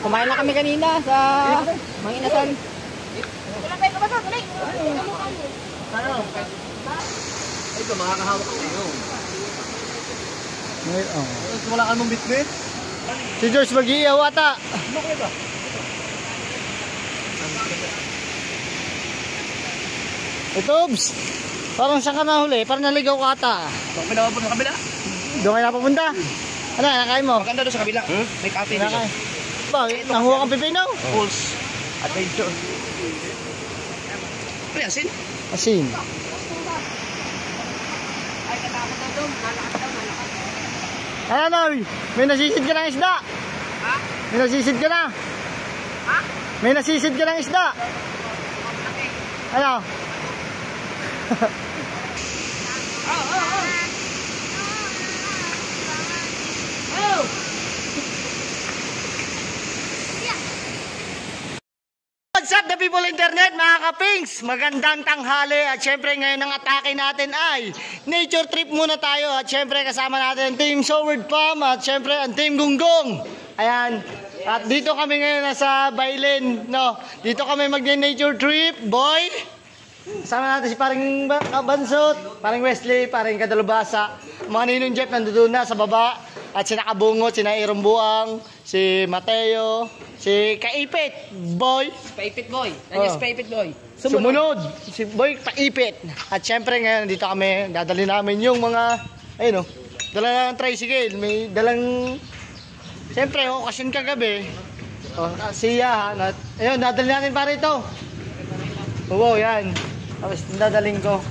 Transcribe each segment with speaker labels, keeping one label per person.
Speaker 1: Kumain na kami kanina sa Manginasal.
Speaker 2: Ito, makakahawak ko ngayon.
Speaker 3: Wala ka mong bitbit?
Speaker 1: Si George mag-iiyaw ata. Itobs, parang saan ka nahuli? Parang naligaw ka ata.
Speaker 2: Ito, pinawabot sa kabila.
Speaker 1: Doon kayo napapunta? Ano, nakain mo?
Speaker 2: Maganda doon sa kabila. May cafe dito.
Speaker 1: Nakain. Bakit? Nahuha kang pipino?
Speaker 2: Pulse. Adventure. Ano yan, sin?
Speaker 1: Asin. Ano, may nasisid ka ng isda?
Speaker 2: Ha?
Speaker 1: May nasisid ka na?
Speaker 2: Ha?
Speaker 1: May nasisid ka ng isda? Ano? What's up the people internet, mga kapings? Magandang tanghali at syempre ngayon ang atake natin ay nature trip muna tayo at syempre kasama natin ang Team Soward Palm at syempre ang Team Gunggong. Ayan. At dito kami ngayon nasa Bailen, no. Dito kami mag-nature trip, boy. Kasama natin si paring Bansot, paring Wesley, paring Kadalubasa. Mga Ninong Jeff nandoon na sa baba. At si Nakabungot, si Nairumbuang, si Mateo, si Kaipit, boy.
Speaker 2: Paipit boy. Nandiyan si Paipit boy.
Speaker 1: Sumunod, si boy Paipit. At syempre ngayon dito kami, dadali namin yung mga, ayun o, dala ng tricycle. May dalang, syempre, okasyon kagabi. O, siya, ayun, dadali natin para ito. Oo, yan. Tapos dadaling ko.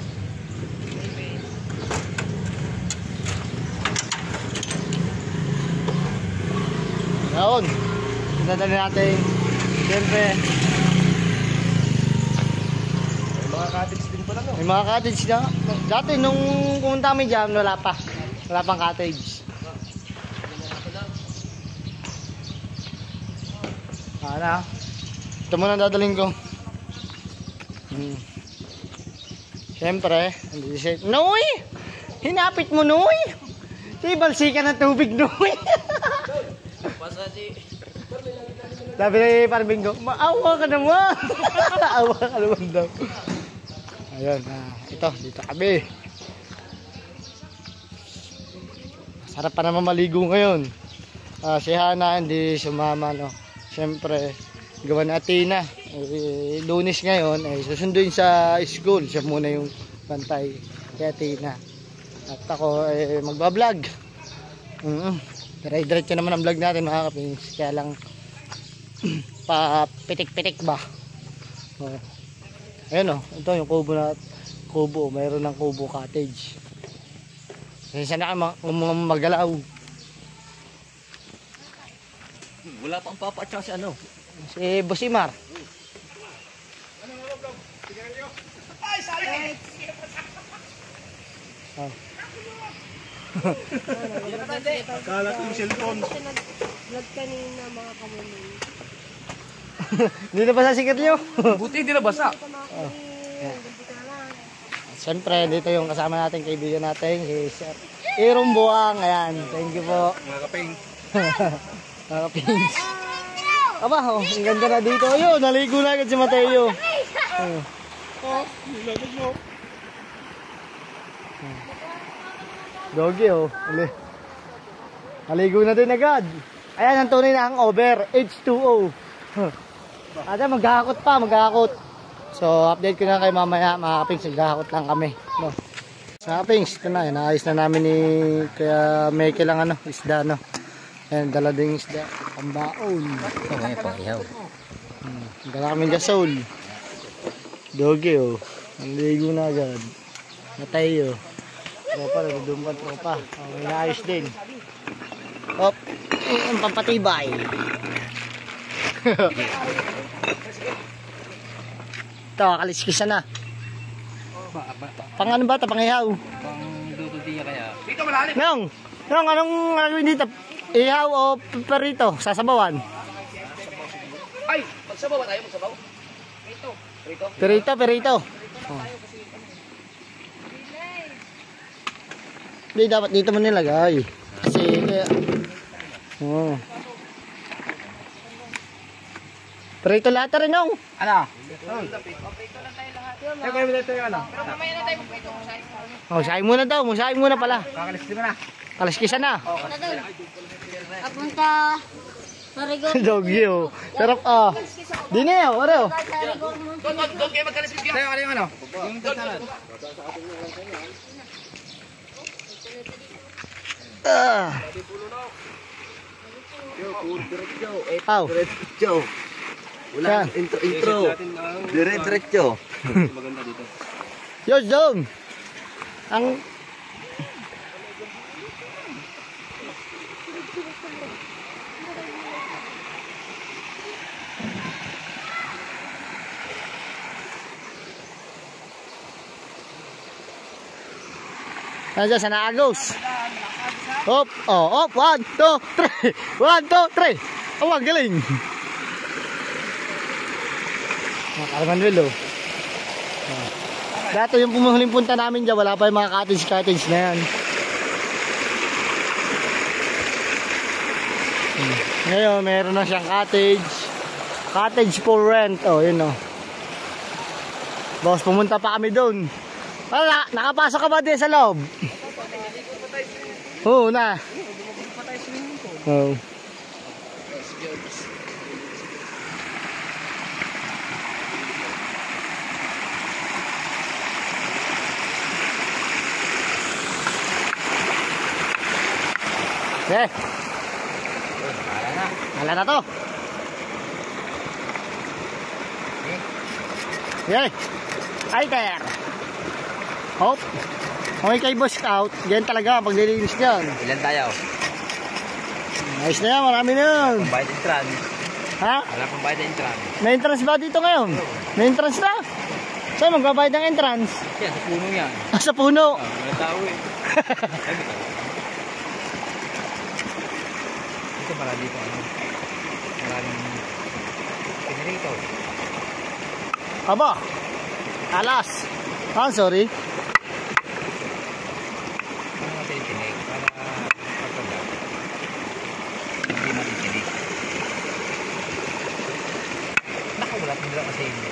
Speaker 1: Yun. Dadali natin. Siyempre.
Speaker 2: May mga cottage din pala, no?
Speaker 1: May mga cottage na. Dati nung pumunta kami dyan, wala pa. Wala pang cottage. Ano? Ito muna dadaling ko. Siyempre. Noy! Hinapit mo, Noy! Ibalsi ka ng tubig, Noy! Sabi ni Parbingo, maawa ka naman! Maawa ka naman daw. Ayun, ito, dito kami. Sarap pa naman maligo ngayon. Si Hana hindi sumama, no. Siyempre, gawa ni Athena. Lunes ngayon, susunduin sa school. Siya muna yung bantay kay Athena. At ako, magbablog. Dire-diretso naman ang vlog natin, mga kapings. Kaya lang, pa-pitik-pitik ba? Ayun o, ito yung kubo na kubo, mayroon ng kubo cottage. Kasi na magalaw.
Speaker 2: Wala pang papa at si ano?
Speaker 1: Si Bosimar.
Speaker 2: Ay, sali!
Speaker 3: Akala ko yung cellphone.
Speaker 4: Vlog kanina mga kamunin.
Speaker 1: Hindi na ba sa sikat nyo?
Speaker 2: Buti hindi na basa.
Speaker 1: Siyempre, dito yung kasama natin, kaibigan natin, si Sir Irong Buang. Ayan, thank you po.
Speaker 3: Mga kaping.
Speaker 1: Mga kapings. Aba, oh, ang ganda na dito. Ayun, naligo na agad si Mateo.
Speaker 3: Nilagay mo.
Speaker 1: Doggy, oh. Naligo na din agad. Ayan, ang tunay na hangover. H2O. Ate, maghahakot pa, maghahakot. So, update ko na kayo mamaya, mga kapings. Maghahakot lang kami. No. Mga kapings, ito na. Naayos na namin ni kaya may kailangan isda, no. Ayan, dala din isda. Pambaon.
Speaker 2: Ito nga yung pang-ihaw.
Speaker 1: Dala kami gasol. Doggy, oh. Naligo na agad. Matay, oh. Tropa, nagdumpan tropa. May naayos din. Hop. Ang pampatibay. Ito, kaliskisa na. Pang ano ba ito? Pang ihaw?
Speaker 2: Pang dudutiya kaya.
Speaker 3: Dito malalim.
Speaker 1: Nong, anong gagawin dito? Ihaw o perito? Sasabawan?
Speaker 2: Ay, magsabaw ba tayo? Magsabaw? Perito.
Speaker 1: Perito. Oh. Hindi, dapat dito mo nilagay. Kasi, oh. Prito lahat rin yung.
Speaker 2: Ano? Kaya mo dito yung ano?
Speaker 1: Oh, saing muna daw. Musaing muna pala.
Speaker 2: Kakalis di ba na?
Speaker 1: Kalaskisan na.
Speaker 4: Apunta sa rigor.
Speaker 1: Doggy, oh. Pero, ah. Di na yun, ano?
Speaker 2: Doon kayo magkalis bigyan. Tayo, ano yung ano? Yung tasalan.
Speaker 1: Ah. Aw.
Speaker 5: Diretso. Wala
Speaker 1: Saan?
Speaker 5: intro. Diretso.
Speaker 1: Yo, Zong. Ang... Nandiyan sa naagos. Hop, oh, hop, 1, 2, 3. 1, 2, 3. Oh, ang galing. Manuel, oh. Dati yung pumuhuling punta namin dyan, wala pa yung mga cottage na yan. Ngayon, meron na siyang cottage. Cottage for rent. Oh, yun, oh. Boss, pumunta pa kami doon. Wala, nakapasok ka ba din sa loob? Oo na. Oo. Okay. Hala na to. Okay. Hi there. Hop. Okay kay Boss Scout. Yan talaga pag nilinis niyan.
Speaker 2: Ilan tayo?
Speaker 1: Ayos na yan. Marami na yan.
Speaker 2: Bayad entrance.
Speaker 1: Ha?
Speaker 2: Wala pang bayad entrance.
Speaker 1: May entrance ba dito ngayon? May entrance na? Saan magbabayad ng entrance?
Speaker 2: Yan, sa puno yan.
Speaker 1: Ah, sa puno.
Speaker 2: Wala tao eh. Dito para dito. Maraming pinarito.
Speaker 1: Aba. Alas. Ah, sorry.
Speaker 2: Ano natin tinig para pagpagdag. Hindi natin tinig. Nakawala nila kasi hindi.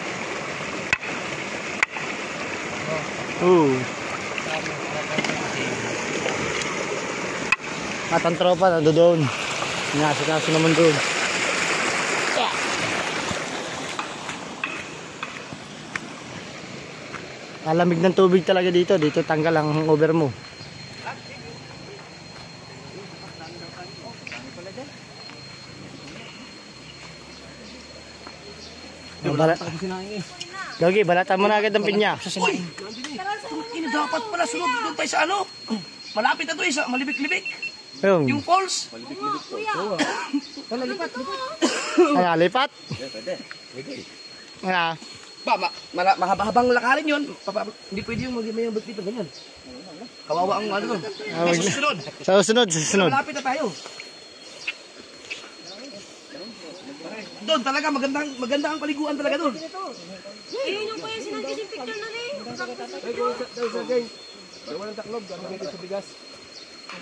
Speaker 1: At ang tropa nando doon. Inasikaso naman doon. Yeah. Alamig ng tubig talaga dito. Dito tanggal ang over mo. Dogi, balatan mo na agad ang pinya.
Speaker 5: Ini dapat pala sunod doon tayo sa ano? Malapit na to sa malibik-libik.
Speaker 1: Yung
Speaker 5: Yung falls.
Speaker 1: Ano, lipat? Ano?
Speaker 5: Mahaba-habang lakarin yun. Hindi pwede yung mag-imayang ba't dito ganyan. Kawawa ang ano doon. Susunod.
Speaker 1: Sa susunod.
Speaker 5: Malapit na tayo. Doon talaga maganda ang paliguan talaga doon.
Speaker 4: Ayun yung kuya sinabi yung picture na rin.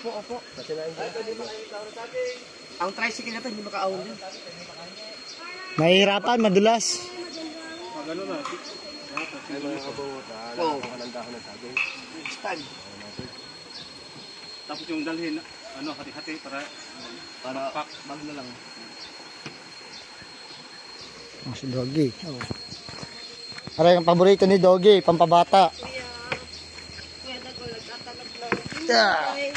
Speaker 5: Opo. Ang tricycle natin hindi makaahon din.
Speaker 1: Mahihirapan, madulas.
Speaker 5: Oo.
Speaker 3: Tapos yung dalhin, ano, hati-hati para
Speaker 5: Para bag na lang.
Speaker 1: Oh, si Doggy. Oh. Aray ang paborito ni Doggy, pampabata.
Speaker 4: Pwede ko nagtatanap lang.
Speaker 1: Yeah.
Speaker 4: Ay,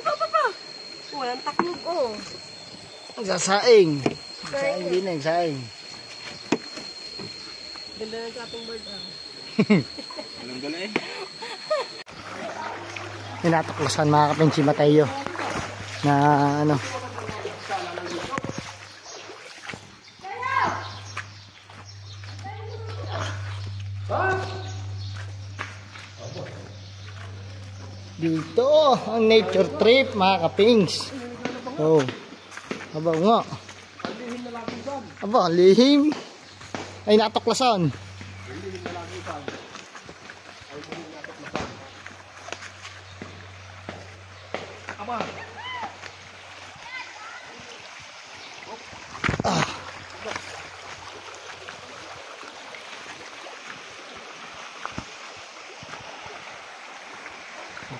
Speaker 4: pa. Walang taklog, oh.
Speaker 1: Sasaing. Saing din eh, saing.
Speaker 4: Ganda ng chopping board, ah.
Speaker 3: walang dala eh.
Speaker 1: Minatuklasan mga kapinsi Mateo na ano. Dito ang nature trip mga kapings. Oh. Aba nga. Aba, lihim. Ay natuklasan.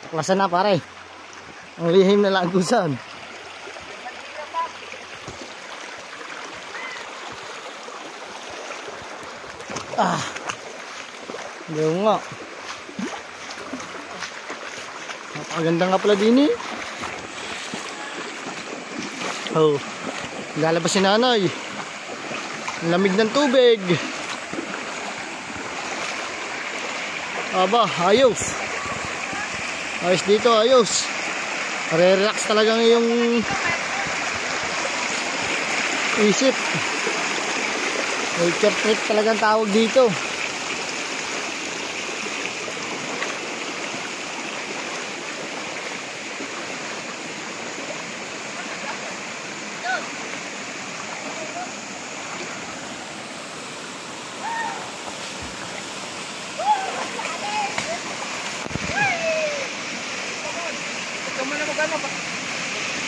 Speaker 1: Tuklasan na pare. Ang lihim na lagusan. Yung nga. Napakaganda nga pala din eh. Oh, lalabas si nanay. Ang lamig ng tubig. Aba, ayos. Ayos dito, ayos. Re-relax talaga yung isip. Nature trip talagang tawag dito.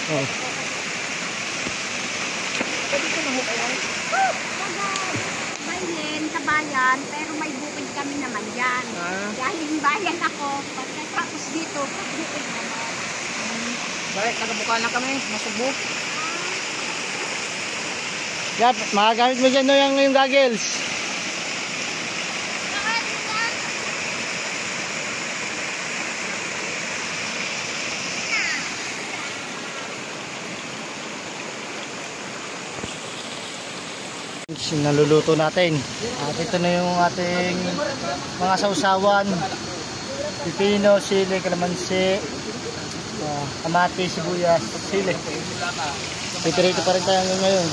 Speaker 1: Oh.
Speaker 6: Bayan sa bayan, pero may bukid kami naman yan. Galing bayan ako, pagkatapos dito, bukid naman.
Speaker 5: Bakit? Tagabuka na kami. Masugbo.
Speaker 1: Yan, makagamit mo dyan no, yung goggles. Naluluto natin. At ito na yung ating mga sausawan. Pipino, sili, kalamansi, kamatis, sibuyas, sili. Pipirito pa rin tayo ngayon.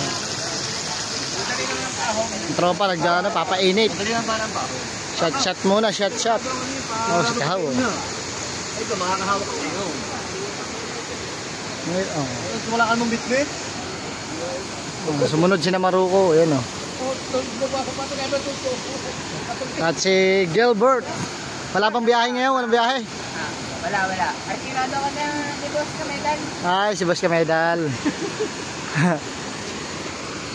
Speaker 1: Ang tropa nagdaan na, papainit. Shot muna, shot. Oh, si Kahaw.
Speaker 5: Ito, makakahawak ko sa'yo.
Speaker 1: Wala ka mong bitbit? Sumunod si Maruko, ayan o. At si Gilbert. Wala pang biyahe ngayon, walang biyahe.
Speaker 6: Wala. Artirado ka na si Boss Kamedal.
Speaker 1: Ay, si Boss Kamedal.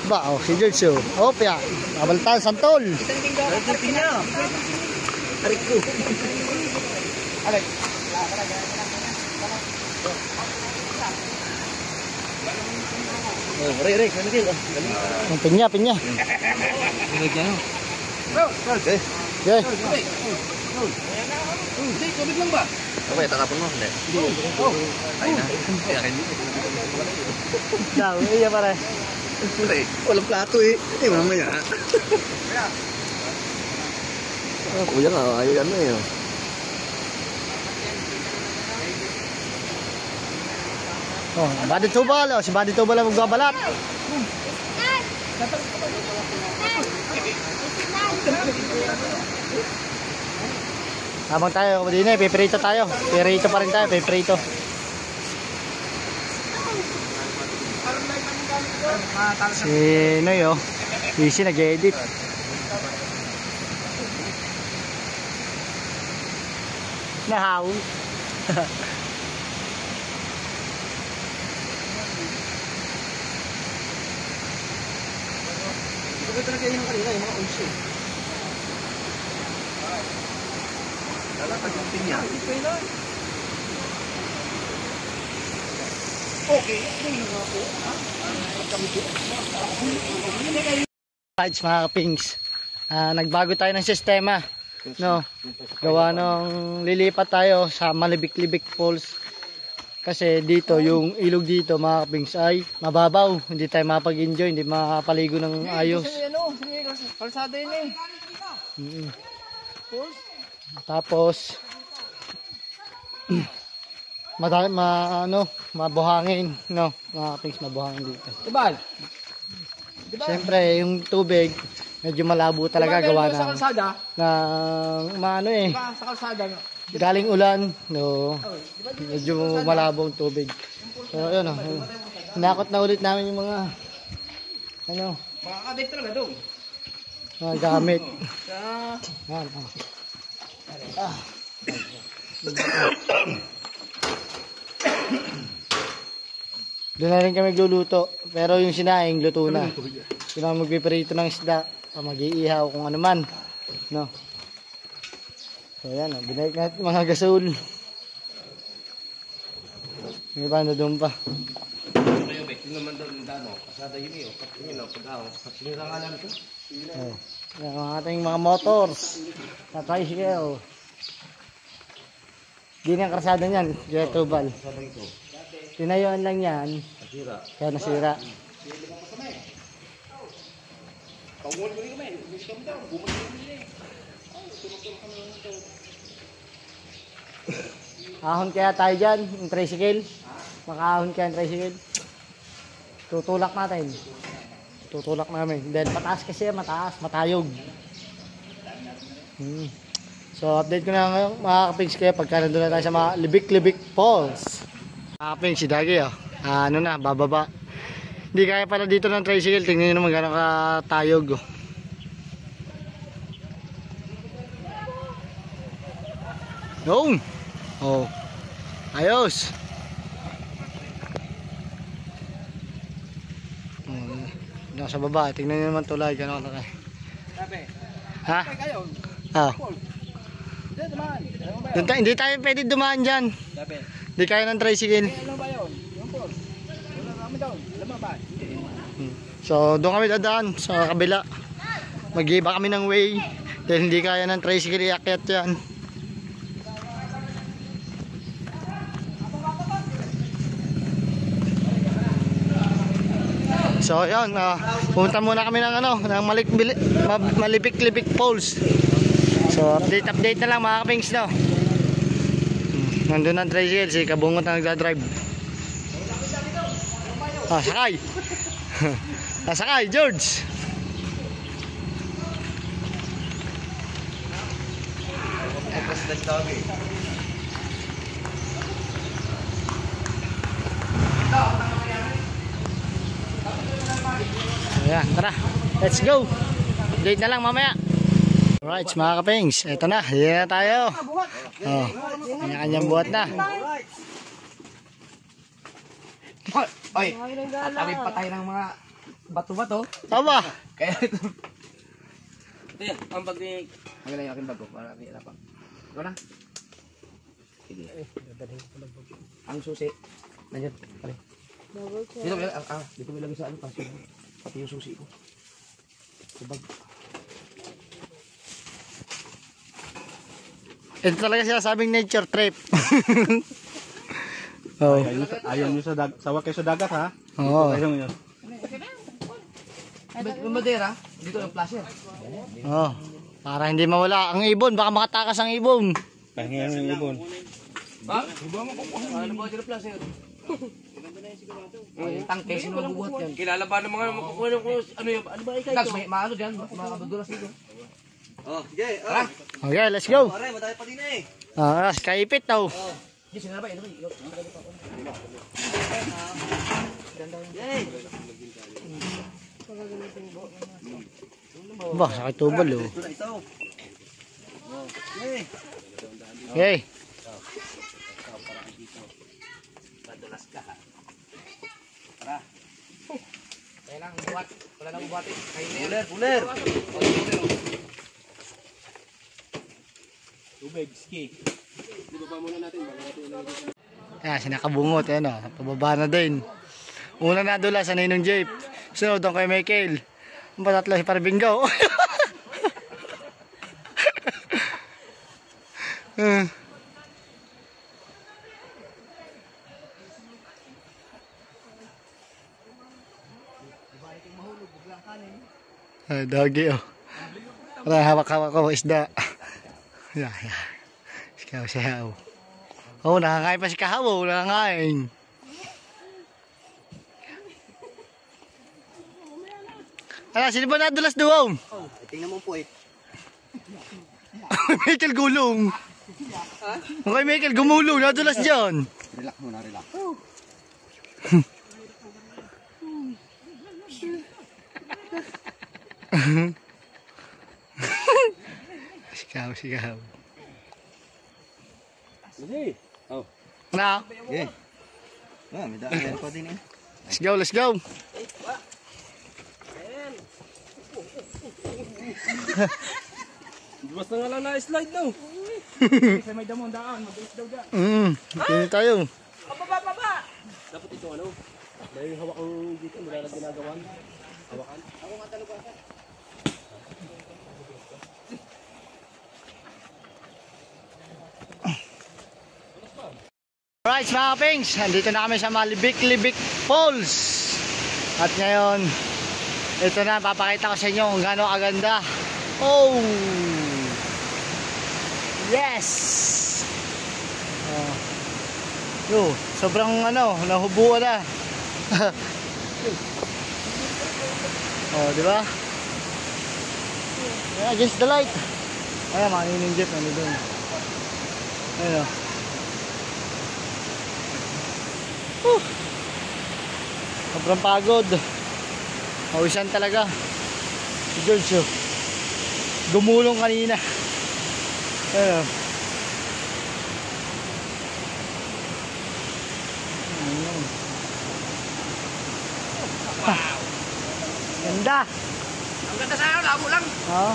Speaker 1: Ba, oh, si George o. Opya, kabaltan, santol.
Speaker 5: Arik ko. Arik. Rik,
Speaker 1: Ang pinya.
Speaker 5: Okay.
Speaker 1: Okay.
Speaker 5: Hindi, tubig lang ba? Okay, takapon mo. Hindi. Ay na.
Speaker 1: Daw, iya pare.
Speaker 5: Walang plato eh. Mamaya. Kuya nga, ayaw yan na eh.
Speaker 1: Oh, Badi Tubal, oh, si Badi Tubal ang magbabalat. Habang tayo, din eh, pipirito tayo. Pirito pa rin tayo, pipirito. Si Noy, oh. Easy nag-edit. Nahaw.
Speaker 5: Ito talaga yung kanina, yung mga unsi. Lalatag yung pinya. Okay,
Speaker 1: Rides mga kapings. Nagbago tayo ng sistema. No, gawa nung lilipat tayo sa Malibik-Libik Falls. Kasi dito, yung ilog dito mga kapings ay mababaw. Hindi tayo mapag-enjoy, hindi makapaligo ng ayos.
Speaker 2: Kalsada yun eh.
Speaker 1: Tapos mabuhangin, no, mga kapings, mabuhangin dito.
Speaker 5: Tibal.
Speaker 1: Siyempre, yung tubig medyo malabo talaga gawa
Speaker 2: Sa
Speaker 1: ng
Speaker 2: kalsada.
Speaker 1: maano eh.
Speaker 2: Sa kalsada.
Speaker 1: Galing ulan, no. Medyo malabo ang tubig. So, yun, oh. Hinakot na ulit namin yung mga
Speaker 2: Makakadate talaga doon.
Speaker 1: mga gamit. Yan, oh. Doon na rin kami magluluto. Pero yung sinaing, luto na. Doon na magpiprito ng isda. Mag-iihaw kung ano man. No? So yan, binalik natin mga gasol. Yung iba na doon pa.
Speaker 5: Ayun, bet, yun naman daw yung dano. Kasada yun yun. Yun, pag-ahon. Sinira nga lang ito.
Speaker 1: Oh. Yan ang ating mga motors. Sa tricycle. Hindi na ang karsada niyan. Kaya tubal.
Speaker 5: Kasada ito.
Speaker 1: Tinayuan lang yan.
Speaker 5: Nasira.
Speaker 1: Kaya nasira. Ahon kaya tayo dyan, yung tricycle. Makaahon kaya yung tricycle. Tutulak natin. Tutulak namin. Dahil mataas kasi, mataas, matayog. So update ko na ngayon mga kapings kaya pagka nandun na tayo sa mga Libik-Libik Falls. Mga kapings, si Dagi ano na, bababa. Hindi kaya pala dito ng tricycle. Tingnan nyo naman gano'ng katayog. Yung! Oh. Ayos! Nasa baba. Tingnan nyo naman tulay. Gano'ng kalaki. Ha? Ah. Hindi tayo pwede dumaan dyan. Hindi kaya ng tricycle. So doon kami dadaan sa kabila. Mag-iba kami ng way. Dahil hindi kaya ng tricycle iakyat yan. So yun, pumunta muna kami ng ng Malipik-Lipik Falls. So update na lang mga kapings, no. Nandun ang tricycle, si Kabungot na nagdadrive. Sakay. Sakay, George. Ayan, tara. Let's go. Update na lang mamaya. Alright, mga kapings. Ito na. Yan na tayo. Oh, kanya-kanyang buhat na.
Speaker 5: Oy, tatawid pa tayo ng mga bato-bato.
Speaker 1: Tama.
Speaker 5: Kaya ito.
Speaker 2: Ito yan, ang pag-ing.
Speaker 5: Ang ganda yung aking bago. Para kaya pa. Ito na. Sige. Ang susi. Nandiyan. Pare. Dito may lagay sa ano. Pati yung susi ko. Sabag.
Speaker 1: Ito talaga sinasabing nature trip. Oh.
Speaker 3: Ayaw nyo sa sawa kayo sa dagat, ha?
Speaker 1: Oo.
Speaker 3: Ayaw nyo.
Speaker 5: May madera. Dito yung placer.
Speaker 1: Oh. Para hindi mawala ang ibon, baka makatakas ang ibon.
Speaker 3: Pahingan yung ibon.
Speaker 5: Ha? Ano ba dito placer? Yung tangke, sino magbubuhat yan?
Speaker 2: Kilala ba ng mga makukuha ng ano yun? Ano ba ikaw
Speaker 5: Dags,
Speaker 2: ito?
Speaker 5: may maano dyan. Makadudulas dito.
Speaker 1: Okay, let's go.
Speaker 2: Pare, madami pa din eh.
Speaker 1: Kaipit daw.
Speaker 5: Hindi, sinabay. Ano ba?
Speaker 1: Ba, sakit tubal oh.
Speaker 2: Ito.
Speaker 1: Okay.
Speaker 5: Madulas ka ha. Tara. Kaya lang, buhat. Wala nang buhatin.
Speaker 2: Puler.
Speaker 3: Tubig, ski.
Speaker 1: Sinakabungot, ano, pababa na din. Una na dula sa Ninong Jeep. Sunod ang kay Michael. Ang patatlo si Parbingaw. Doggy oh. Parang hawak-hawak ko isda. Yeah. Siyaw. Oh, nakakain pa si Kahaw, nakakain. Sino ba nadulas doon?
Speaker 2: Tingnan mo po eh.
Speaker 1: Michael gulong. Okay, Michael gumulong, nadulas dyan.
Speaker 2: Relax muna, relax.
Speaker 1: Sigaw.
Speaker 3: Sige. Oh.
Speaker 1: Na?
Speaker 2: Okay. May daan pa din eh.
Speaker 1: Let's go, let's go.
Speaker 3: Basta nga lang na-slide daw. Kasi may damon daan, mabilis daw dyan.
Speaker 1: Kini tayo.
Speaker 3: Dapat ito ano, may hawak ang dito, wala na ginagawan. Hawakan. Ako nga talaga.
Speaker 1: Alright mga kapings, nandito na kami sa Malibik-Libik Falls. At ngayon, ito na, papakita ko sa inyo kung gaano kaganda. Oh! Yes! Oh. Yo, sobrang ano, nahubuan na. Oh, di ba? Yeah, against the light. Ayan, mga ninindip, ano dun. Ayan o. Sobrang pagod. Mawisan talaga. Si George gumulong kanina. Ayan. Ganda.
Speaker 2: Ang ganda sana, labo lang.
Speaker 1: Oo.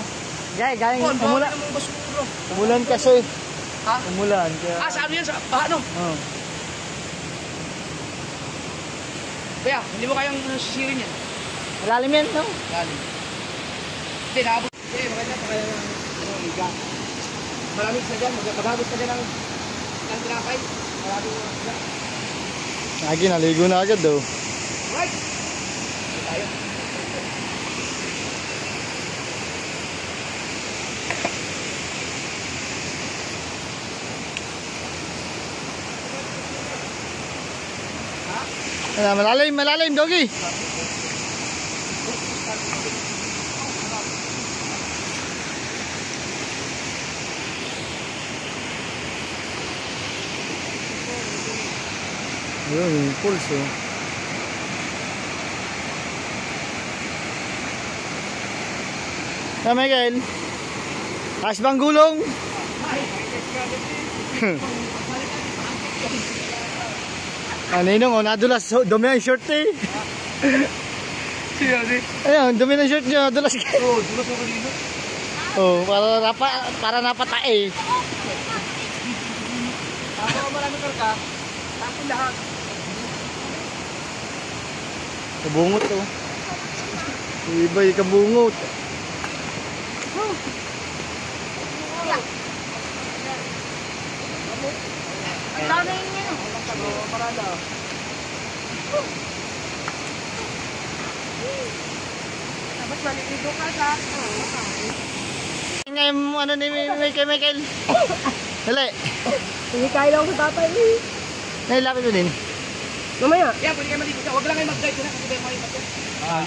Speaker 1: Galing
Speaker 2: Oh,
Speaker 1: umulan.
Speaker 2: ang mga basuro.
Speaker 1: Umulan kasi.
Speaker 2: Ha?
Speaker 1: Umulan. Kaya...
Speaker 2: Ah, sa ano yan? Sa baha, no?
Speaker 1: Oo.
Speaker 2: Kaya, hindi mo kayang sisirin yan.
Speaker 1: Malalim yan, no?
Speaker 2: Galing. Hindi, naabot. Hindi, maganda pa kaya ng liga. Maraming sa dyan, magabot ka dyan ng tinapay. Maraming sila.
Speaker 1: Lagi, naligo na agad daw.
Speaker 2: Right! Hindi tayo.
Speaker 1: Ayan, malalim, malalim, doggy. Ayun, yung pulse, oh. Michael, taas bang gulong? Ninong, nadulas, dumi ang short eh. Ayun, dumi ng short niya, nadulas ka.
Speaker 2: Oo, dulas ako dito.
Speaker 1: Oh, para napatae.
Speaker 2: Ako marami karka, tapon lahat.
Speaker 1: Kabungot to. Iba'y kabungot.
Speaker 6: Ang dami yun yun.
Speaker 2: Parada.
Speaker 6: Tapos maliligo ka sa...
Speaker 1: Ngayon, ano ni Michael? Dali.
Speaker 4: Hindi kaya lang sa tatay eh.
Speaker 1: Nailapit mo din.
Speaker 4: Mamaya.
Speaker 2: Kaya pwede kayo maligo dyan. Huwag lang kayo mag-guide na kasi kayo makikita.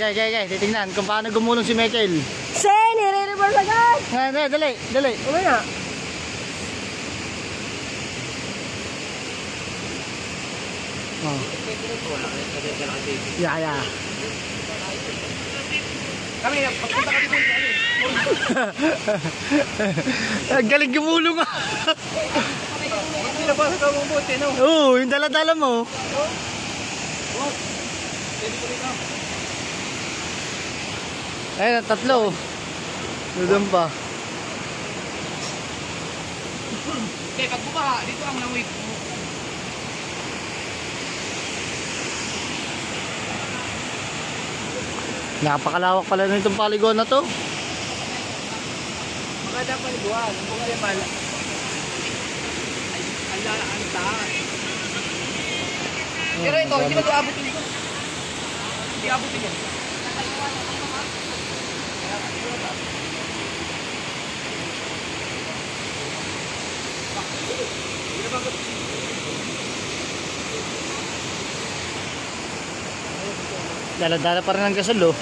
Speaker 1: Okay. Titingnan kung paano gumulong si Michael.
Speaker 4: Sen, nire-reverse agad.
Speaker 1: Dali.
Speaker 4: Mamaya.
Speaker 1: Oh. Yeah.
Speaker 2: Kami, pagpunta ka dito.
Speaker 1: Ang galing gumulong ah.
Speaker 2: Hindi na ba sa mong bote, no?
Speaker 1: Oo, yung dala-dala mo. Ayun, tatlo. Doon pa.
Speaker 2: Okay, pag bumaha, dito ang langoy.
Speaker 1: Napakalawak pala nitong paliguan na to.
Speaker 2: Maganda pa ni Buwan. Kung kaya pala. Ang taas. Pero ito, hindi ba ito abutin ito? Hindi abutin yan.
Speaker 1: Dala-dala pa rin ang gasol, oh.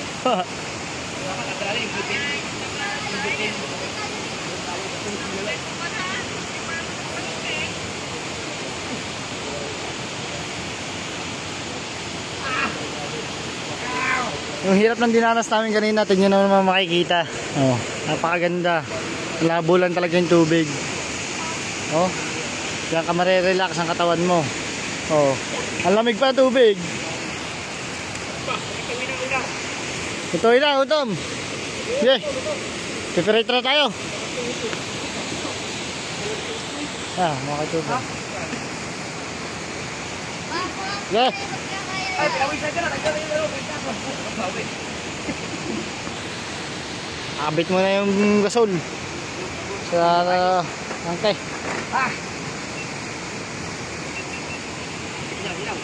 Speaker 1: Yung hirap ng dinanas namin kanina, tingnan nyo naman makikita. Oh, napakaganda. Labo lang talaga yung tubig. Oh, diyan ka marirelax ang katawan mo. Oh, ang lamig pa tubig. Ito na, utom. Okay. Preparate na tayo. Makatubig. Okay.
Speaker 2: Ay, pinawisan ka na. Nagkaroon yung laro.
Speaker 1: Abit mo na yung gasol. Sa angkay.
Speaker 2: Hilaw.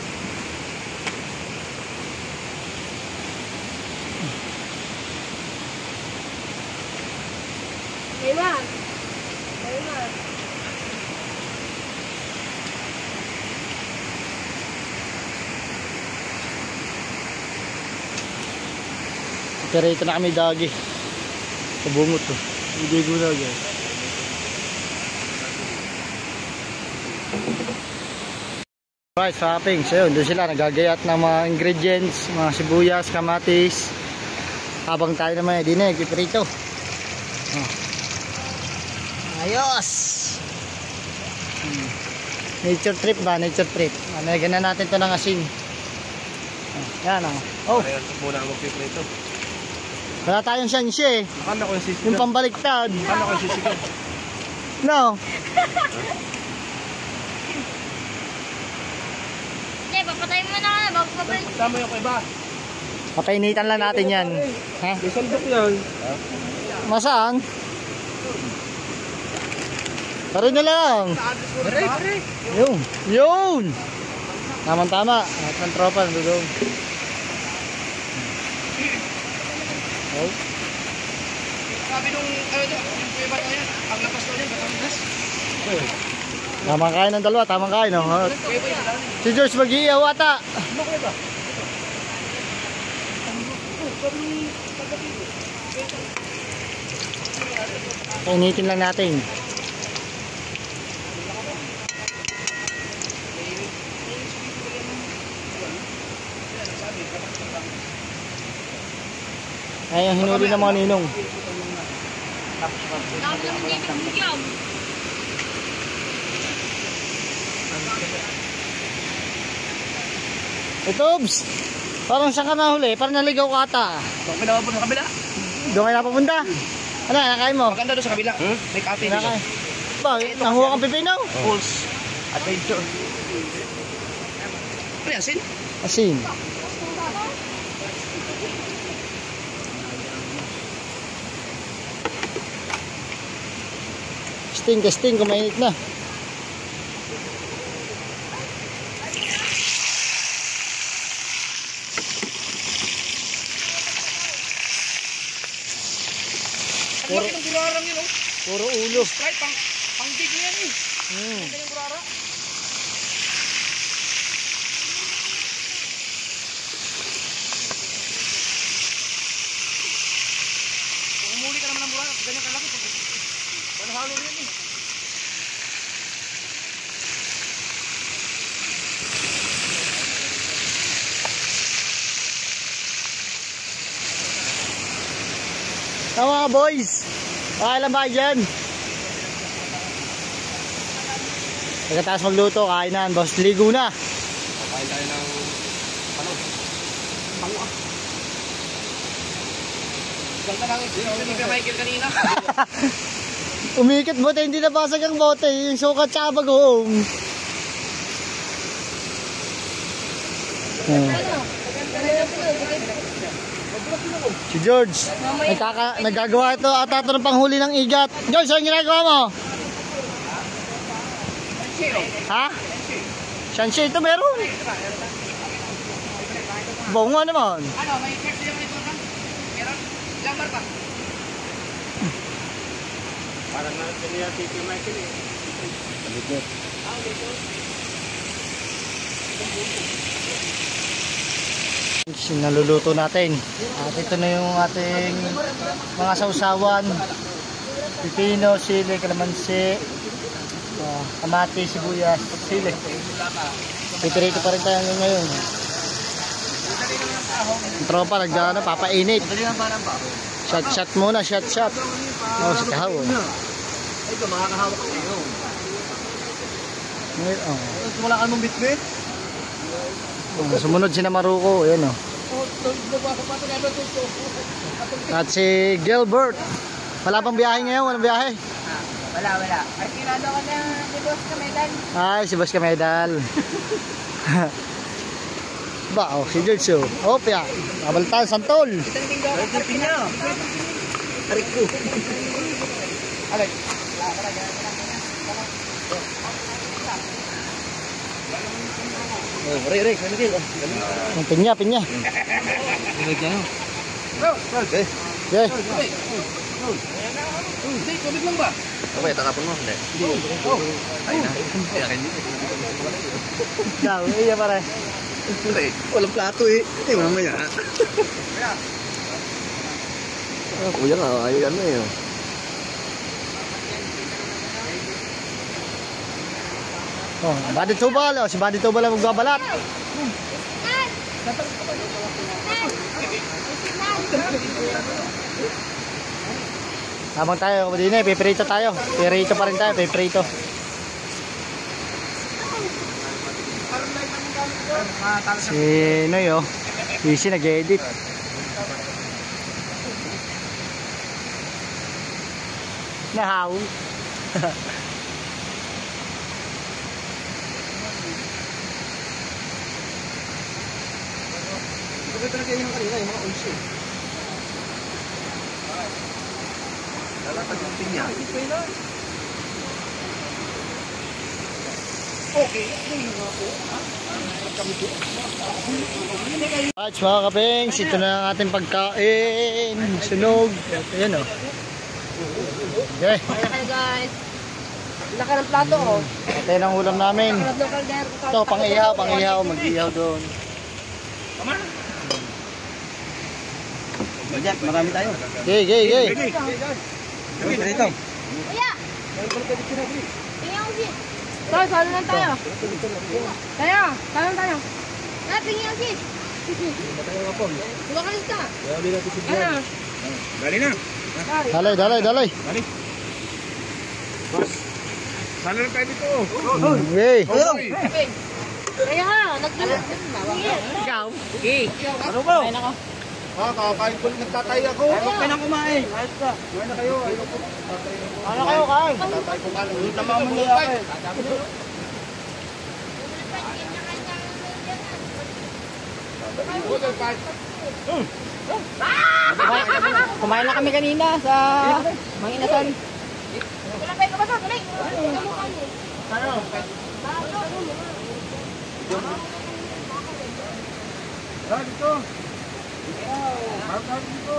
Speaker 4: Ayman. Ayman.
Speaker 1: Preparate na kami dagi. Sa bungot to. Hindi ko na yan. Alright, shopping. So yun, doon sila nagagayat ng mga ingredients, mga sibuyas, kamatis. Habang tayo naman din ipiprito. Ayos! Nature trip ba? Nature trip. Nalagyan na natin to ng asin. Yan o. Oh,
Speaker 3: Ayan, muna ang magpiprito.
Speaker 1: wala tayong syansya eh.
Speaker 3: Akala ko yung sisigaw.
Speaker 1: Yung pambaliktad.
Speaker 3: Akala ko yung sisigaw.
Speaker 1: No.
Speaker 6: Hindi, papatayin mo na ka na bago pabalik.
Speaker 3: Tama yung iba.
Speaker 1: Papainitan lang natin yan. Ha?
Speaker 3: May sandok yan.
Speaker 1: Masaan? Parin na lang.
Speaker 2: Pare.
Speaker 1: Yun. Yun. Tama-tama. Lahat ng tropa nandun. Oh.
Speaker 2: Sabi nung, yung kuya ba yan? Ang lapas daw yan, Batangas.
Speaker 1: Tamang kain ng dalawa. Tamang kain. Oh.
Speaker 2: Kuya ba yan?
Speaker 1: Si George mag-iiyaw ata.
Speaker 2: Ano kuya ba?
Speaker 1: Painitin lang natin. Ay, ang hinuli ng mga ninong.
Speaker 6: Dami naman dito bigyan.
Speaker 1: Tobs! Parang saan ka nahuli? Parang naligaw ka ata.
Speaker 2: Baka pinawabon sa kabila.
Speaker 1: Doon kayo napapunta? Ano, nakain mo?
Speaker 2: Maganda doon sa kabila. May cafe dito.
Speaker 1: Nakain. Ba, nahuha kang pipino?
Speaker 2: Pulse. Adventure. Ano yan, Sin?
Speaker 1: Asin. Testing, kumainit na.
Speaker 2: Ang laki ng burarang yun, oh.
Speaker 1: Puro ulo.
Speaker 2: Try, pang-dig yan, eh. Ang yung burara. Kung umuli ka naman ng burara, ganyan kalaki. Paano halo yan, eh.
Speaker 1: Tama boys. Pakailan ba dyan? Pagkatapos magluto, kainan. Boss, ligo na.
Speaker 3: Kain tayo ng ano? Pango ah.
Speaker 2: Ganda lang, eh. Hindi ka Michael kanina.
Speaker 1: Umikit bote, hindi nabasag ang bote. Yung sukat tsaka bagoong. Si George, nagagawa ito ata ito ng panghuli ng igat. George, anong ginagawa mo? Ha? Shanshi, ito meron. Bunga naman.
Speaker 2: Ano, may chef din naman ito ka? Meron? Ilang bar pa?
Speaker 3: Parang natin niya si Michael eh.
Speaker 1: Naluluto natin. At ito na yung ating mga sausawan. Pipino, sili, kalamansi, kamatis, sibuyas, sili. Pitirito pa rin tayo ngayon. Ang tropa papainit. Shot muna, shot. Oh, si Kahaw.
Speaker 2: Ito, makakahawak ko ngayon.
Speaker 1: Oh.
Speaker 2: Wala ka mong bitbit?
Speaker 1: Sumunod si na Maruko, ayan oh. At si Gilbert. Wala pang biyahe ngayon, walang biyahe.
Speaker 2: Wala. Ay, kinado ka na si Boss Kamedal.
Speaker 1: Ay, si Boss Kamedal. Ba, oh, si George, oh. Opya, kabaltan, santol.
Speaker 2: Isang linggo ako karpi niya. Tarik ko. Alay.
Speaker 3: Oh, Ray, ano din?
Speaker 1: Ang pinya.
Speaker 3: Okay.
Speaker 1: Okay.
Speaker 2: Hindi, tubig lang ba?
Speaker 3: Okay, tatapon mo. Hindi. Ay na. Kaya kayo dito.
Speaker 1: Daw, iya pare.
Speaker 3: Walang plato eh. Mamaya. Kuya nga, ayaw yan na eh.
Speaker 1: Oh, Buddy Tubal, oh, si Buddy Tubal ang magbabalat. Habang tayo, kapatid, piprito tayo. Pirito pa rin tayo, piprito. Si Noy, oh. Easy, nag-edit. Nahaw.
Speaker 3: Ito talaga yung kanina, yung mga onsi. Lalatag yung pinya.
Speaker 1: At mga kapings, ito na ang ating pagkain. Sunog. Ayan, oh. Okay.
Speaker 4: Kaya kayo guys. Laka ng plato oh.
Speaker 1: Ito ang ulam namin.
Speaker 4: Sarap ng kaldero.
Speaker 1: Ito, pang-ihaw. Mag-ihaw doon.
Speaker 3: Jack, marami tayo.
Speaker 1: Okay.
Speaker 3: Ito.
Speaker 6: Kuya! Tingnan ko sis.
Speaker 4: Tayo, salo lang tayo. Tayo.
Speaker 6: Tingnan ko sis.
Speaker 4: Tumakas ka. Ano?
Speaker 3: Dali na.
Speaker 1: Dalay.
Speaker 3: Sana lang tayo dito.
Speaker 1: Okay.
Speaker 4: Kaya nga, nagkalat.
Speaker 1: Ikaw?
Speaker 3: Ano ba? Kakain ko, nagtatay ako. Huwag ka nang kumain. Ayos ka. Kumain na kayo.
Speaker 1: Ano kayo kain?
Speaker 3: Tatay ko ka. Namamuli ako eh.
Speaker 4: Kumain na kami kanina sa Manginasal.
Speaker 6: Wala pa yung kabasa. Tuloy.
Speaker 3: Dito. Marami dito.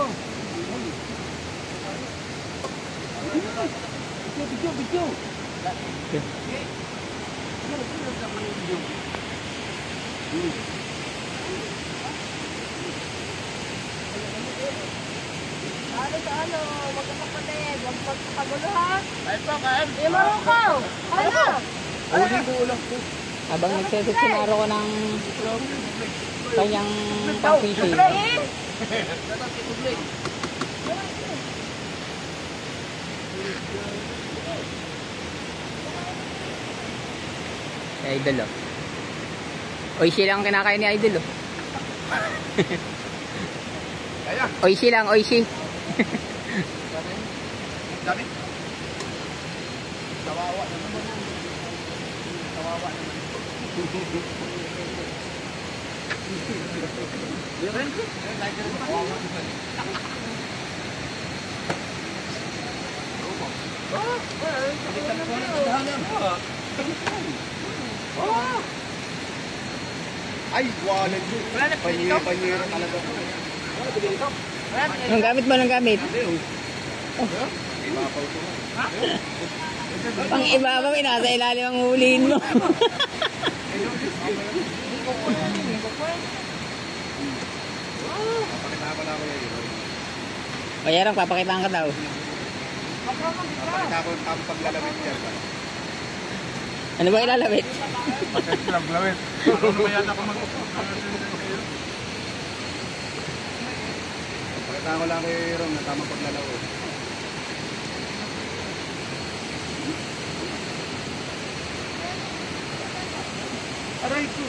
Speaker 3: Video.
Speaker 4: Ano, magkakapatid, huwag magkakaguluhan. Kain marunong ka. Kain na.
Speaker 7: Habang nagsesesinaro ko ng kanyang pang-fishing. Idol oh. Oishi lang ang kinakain ni Idol oh. Oishi lang, oishi.
Speaker 3: Dami. Kawawa naman. Ay, wala yun. Panyero talaga.
Speaker 7: Anong gamit mo? Pang ibabaw, nasa ilalim ang huliin mo. Bayarang, papakitaan ka daw.
Speaker 3: Pakita ko ang paglalawit yan.
Speaker 7: Ano ba ilalawit?
Speaker 3: Paglalawit. Ano ba yan ako pakita ko lang kay Ron na tamang paglalawit. Aray ko.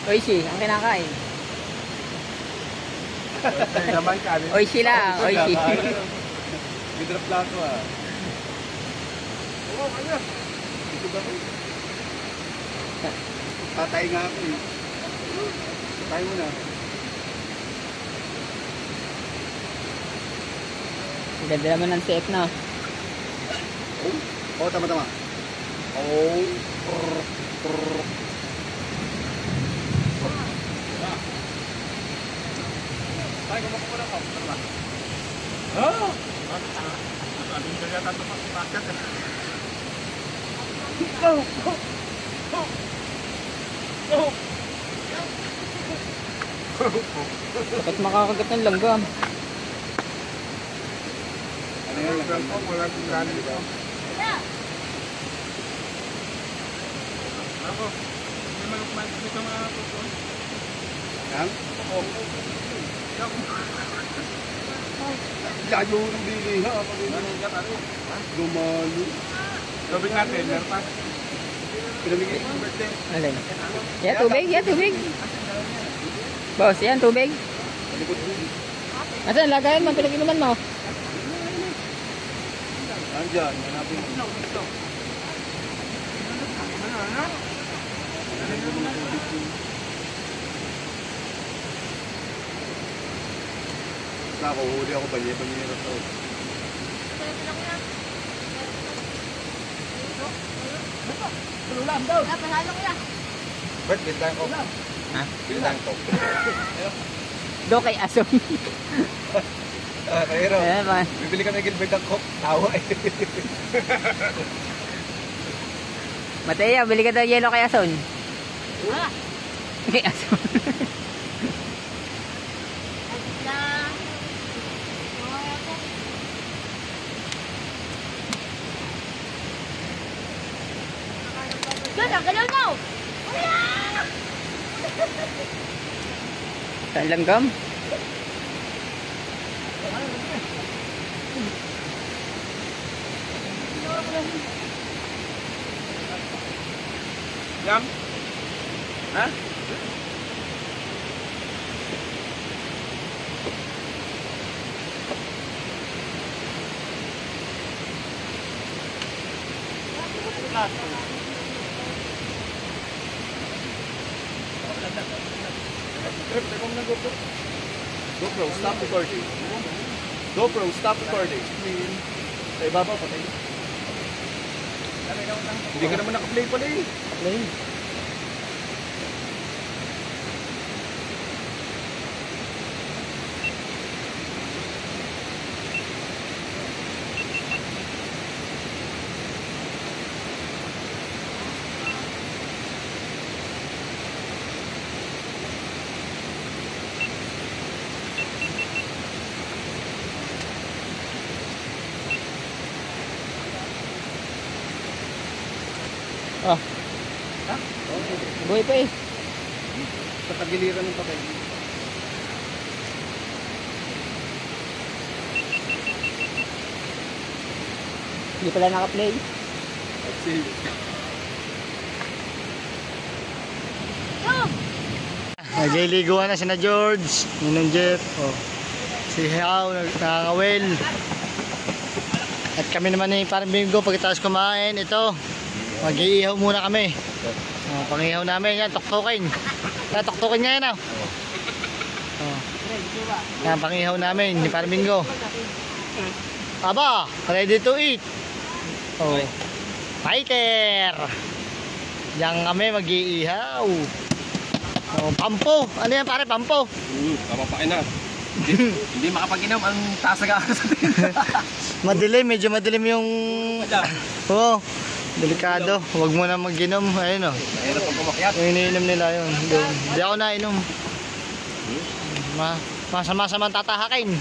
Speaker 7: Oishi, ang kinakain.
Speaker 3: Naman ka.
Speaker 7: Oishi lang, Oishi.
Speaker 3: Bidra plato ah. Oo, kanya. Ito ba? Tatay nga ako eh. Tatay mo na.
Speaker 7: Ang ganda naman ng set, no?
Speaker 3: Oh, tama. Oh. Tay, kumako mo na ko. Tama. Ah! Ang kaya tato pa pakat.
Speaker 7: Bakit makakagat ng langgam?
Speaker 3: Ano yan? Wala kong gani dito. Ako. May malukman dito mga puso. Yan? Oo. Yayo ng bili ha. Lumalo. Sabi natin, meron pa. Pinamigay yung birthday.
Speaker 7: Alin? Yan, tubig, yan, tubig. Boss, yan, tubig.
Speaker 3: Likod mo.
Speaker 7: Asan, lagayan mo, pinag-inuman mo.
Speaker 3: Nandyan, hanapin mo. Ako, huli ako banye-banye na to. Bert, bintang ko.
Speaker 7: Ha?
Speaker 3: Bintang ko.
Speaker 7: Do kay Asom.
Speaker 3: Kahiro,
Speaker 7: Ayan ba?
Speaker 3: bibili ka ng Gilbert ang Coke. Tawa eh.
Speaker 7: Mateo, bili ka daw yelo kay Ason.
Speaker 6: Wala.
Speaker 7: Kay Ason.
Speaker 6: Galaw na!
Speaker 7: Saan langgam?
Speaker 3: Yam? Ha? GoPro, stop recording. GoPro, stop recording. Sa ibabaw, patay. Hindi ka naman naka-play pala eh.
Speaker 7: Play. Oh.
Speaker 3: Ha?
Speaker 7: Buhay pa eh.
Speaker 3: Sa tagiliran ng patay.
Speaker 7: Hindi pala naka-play.
Speaker 3: Let's see.
Speaker 1: Nagliliguan na si na George, Ninong Jeff, oh. Si Hiao, nakakawel. At kami naman ni parang Bingo pagkatapos kumain, ito. Mag-iihaw muna kami. Oh, pang-ihaw namin yan, tuktukin. Tuktukin nga yan, oh. Oh. Yan, pang-ihaw namin ni parang Bingo. Aba, ready to eat. Oh. Fighter. Diyan kami mag-iihaw. Oh, pampo. Ano yan pare, pampo?
Speaker 3: Kapapain na. Hindi makapag-inom ang tasaga sa
Speaker 1: Madilim, medyo madilim yung... Oo, delikado. Huwag mo na mag-inom. Ayun o.
Speaker 3: Mahirap ang kumakyat.
Speaker 1: Yung iniinom nila yun. Doon. Hindi ako nainom. Masama-sama tatahakin.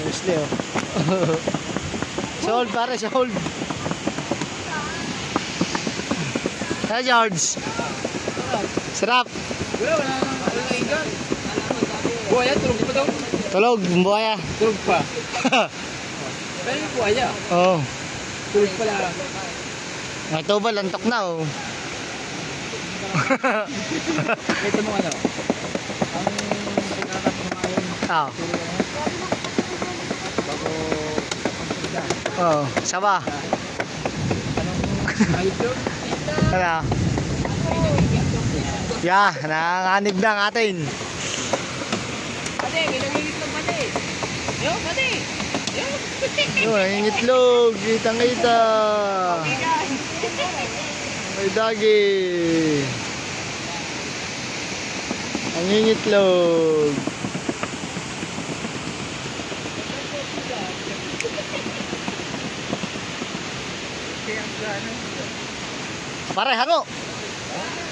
Speaker 1: Seriously oh. Sold pare, sold. Hey George. Sarap.
Speaker 2: Buhaya, tulog pa daw.
Speaker 1: Tulog, buhaya.
Speaker 2: Tulog pa. Pero yung buhaya,
Speaker 1: Oo.
Speaker 2: tulog pala.
Speaker 1: Ito ba, lantok na oh.
Speaker 2: Ito mo ano? Ang pinakatapos kumain.
Speaker 1: Ah.
Speaker 2: Bago
Speaker 1: Oh, saba.
Speaker 2: ayos yun.
Speaker 1: Ano? Yeah, nanganib na ang atin.
Speaker 7: Pati, may nangingitlog pati. Yo, pati. Yo.
Speaker 1: Yun, ang itlog. Kitang-kita. May dagi. Ang itlog. Pare, hango.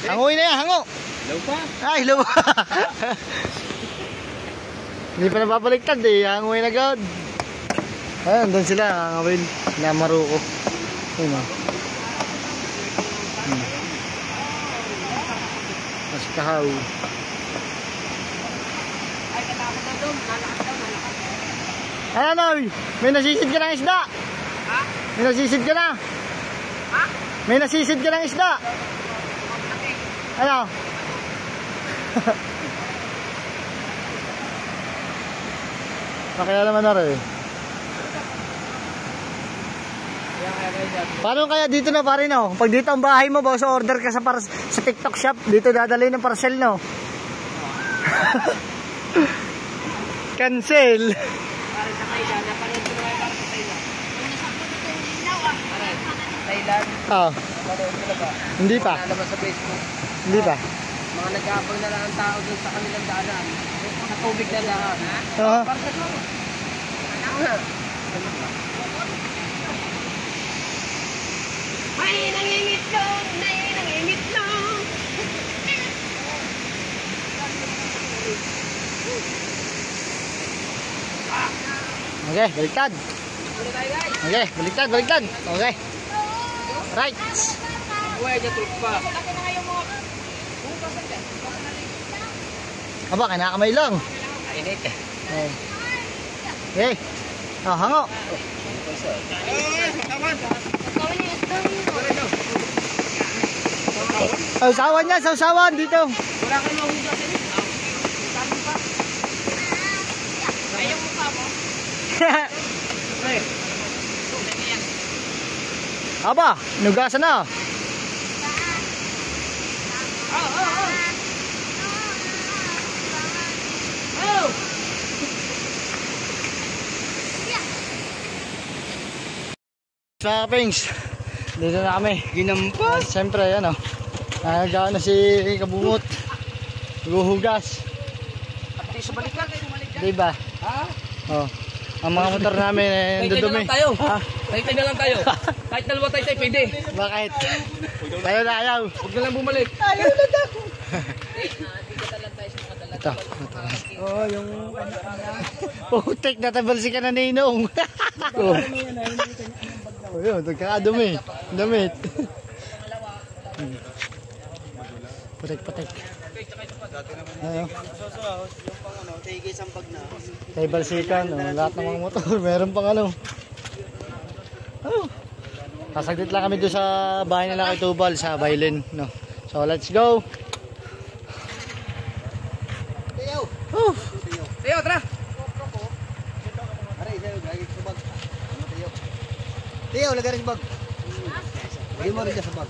Speaker 1: Hanguin na yan, hango.
Speaker 2: Hello pa?
Speaker 1: Ay, hello. Hindi pa napapaliktad eh. Hanguin na agad. Ayan, doon sila. Hangawin. Na maruko. Ayun o. Mas kahaw. Ano, Noy? May nasisid ka ng isda? Ha? May nasisid ka na? Ha? May nasisid ka ng isda? Ano? Pakaya naman na rin. Paano kaya dito na pare no? Pag dito ang bahay mo, boss, order ka sa TikTok shop, dito dadalhin ng parcel no? Cancel.
Speaker 7: Para sa Thailand, napanood ko na para sa Thailand. Thailand,
Speaker 1: Oh,
Speaker 7: napanood ko na ba?
Speaker 1: hindi pa.
Speaker 7: Nalabas sa Facebook.
Speaker 1: Hindi pa.
Speaker 7: Mga nag-aabang na lang ang tao doon sa kanilang daanan. Sa tubig na daan.
Speaker 1: Oo.
Speaker 7: Para sa tao. May nangingitlog, may nangingitlog.
Speaker 1: Okay, baliktad. Okay, baliktad, baliktad. Okay. Right.
Speaker 7: Buhay niya trip pa.
Speaker 1: Aba, kinakamay lang.
Speaker 7: Init.
Speaker 1: Oh. Okay. Oh, hango. Sausawan niya, sausawan dito.
Speaker 7: Wala kang mahugasin. Sabi pa. Ayong mukha mo.
Speaker 1: Aba, nugasan na.
Speaker 7: Oh!
Speaker 1: Sa Pings, dito na kami. Ginampas. Siyempre, yan o. Nagagawa na si Kabungot. Guhugas.
Speaker 7: Pati sa balikat.
Speaker 1: Diba?
Speaker 7: Ha?
Speaker 1: Oh. Ang mga motor namin
Speaker 7: Tay-tay na
Speaker 1: dudumi.
Speaker 7: lang tayo. Tay-tay na lang tayo. Kahit dalawa tay-tay pwede.
Speaker 1: Bakit? Tayo na ayaw.
Speaker 7: Huwag na lang bumalik.
Speaker 1: Ito. Oh, yung putik na tabalsi ka na ninong. Oh. Oh, yun, nagkakadumi. Damit. Putik. Ayun. Tay balsikan, oh, lahat ng mga motor, meron pang ano. Oh. Sasaglit lang kami doon sa bahay nila kay Tubal sa Bailin, no. So let's go.
Speaker 7: Tayo, tara.
Speaker 2: Tiyo, lagay rin sa bag. Lagay mo rin dyan sa bag.